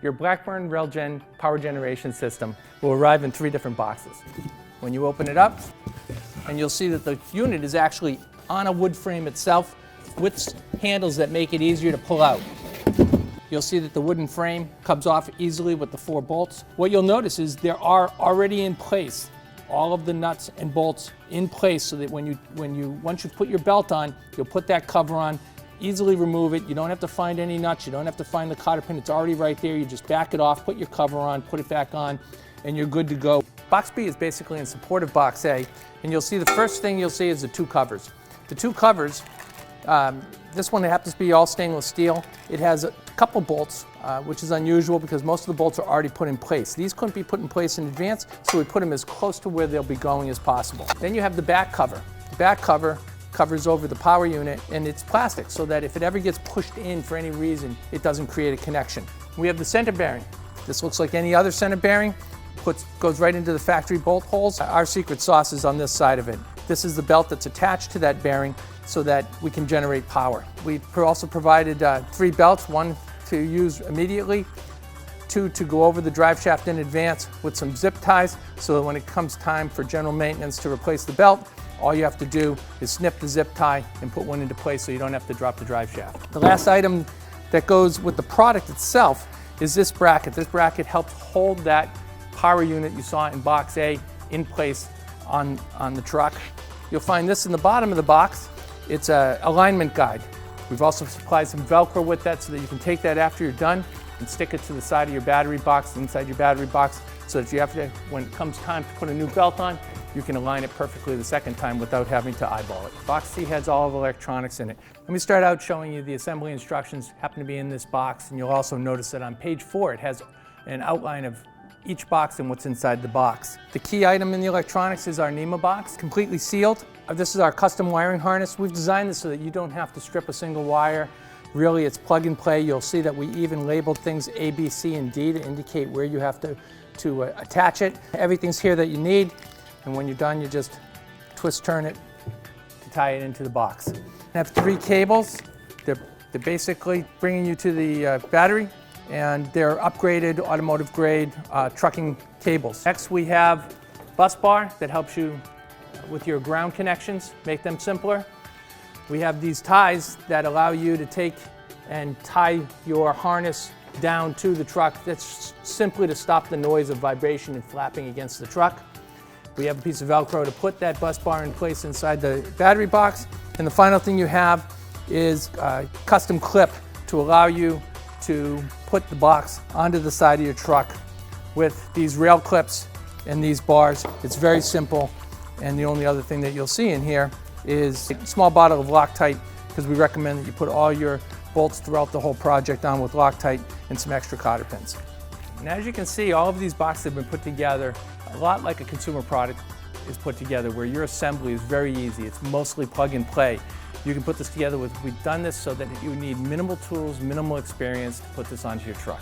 Your Blackburn RelGen power generation system will arrive in 3 different boxes. When you open it up, and you'll see that the unit is actually on a wood frame itself with handles that make it easier to pull out. You'll see that the wooden frame comes off easily with the 4 bolts. What you'll notice is there are already in place all of the nuts and bolts in place so that once you put your belt on, you'll put that cover on, easily remove it. You don't have to find any nuts, you don't have to find the cotter pin, it's already right there. You just back it off, put your cover on, put it back on, and you're good to go. Box B is basically in support of Box A, and you'll see the first thing you'll see is the 2 covers. The 2 covers, this one happens to be all stainless steel. It has a couple bolts, which is unusual because most of the bolts are already put in place. These couldn't be put in place in advance, so we put them as close to where they'll be going as possible. Then you have the back cover. The back cover covers over the power unit, and it's plastic so that if it ever gets pushed in for any reason, it doesn't create a connection. We have the center bearing. This looks like any other center bearing, goes right into the factory bolt holes. Our secret sauce is on this side of it. This is the belt that's attached to that bearing so that we can generate power. We also provided 3 belts, 1 to use immediately, 2 to go over the drive shaft in advance with some zip ties so that when it comes time for general maintenance to replace the belt, all you have to do is snip the zip tie and put one into place so you don't have to drop the drive shaft. The last item that goes with the product itself is this bracket. This bracket helps hold that power unit you saw in Box A in place on the truck. You'll find this in the bottom of the box. It's an alignment guide. We've also supplied some Velcro with that so that you can take that after you're done and stick it to the side of your battery box, inside your battery box, so that you have to, when it comes time to put a new belt on, you can align it perfectly the second time without having to eyeball it. Box C has all of the electronics in it. Let me start out showing you the assembly instructions happen to be in this box, and you'll also notice that on page 4 it has an outline of each box and what's inside the box. The key item in the electronics is our NEMA box, completely sealed. This is our custom wiring harness. We've designed this so that you don't have to strip a single wire. Really, it's plug and play. You'll see that we even labeled things A, B, C, and D to indicate where you have to attach it. Everything's here that you need, and when you're done, you just twist, turn it to tie it into the box. I have 3 cables. They're basically bringing you to the battery, and they're upgraded automotive grade trucking cables. Next, we have bus bar that helps you with your ground connections, make them simpler. We have these ties that allow you to take and tie your harness down to the truck. That's simply to stop the noise of vibration and flapping against the truck. We have a piece of Velcro to put that bus bar in place inside the battery box. And the final thing you have is a custom clip to allow you to put the box onto the side of your truck with these rail clips and these bars. It's very simple, and the only other thing that you'll see in here is a small bottle of Loctite, because we recommend that you put all your bolts throughout the whole project on with Loctite and some extra cotter pins. And as you can see, all of these boxes have been put together a lot like a consumer product is put together, where your assembly is very easy. It's mostly plug and play. You can put this together we've done this so that you need minimal tools, minimal experience to put this onto your truck.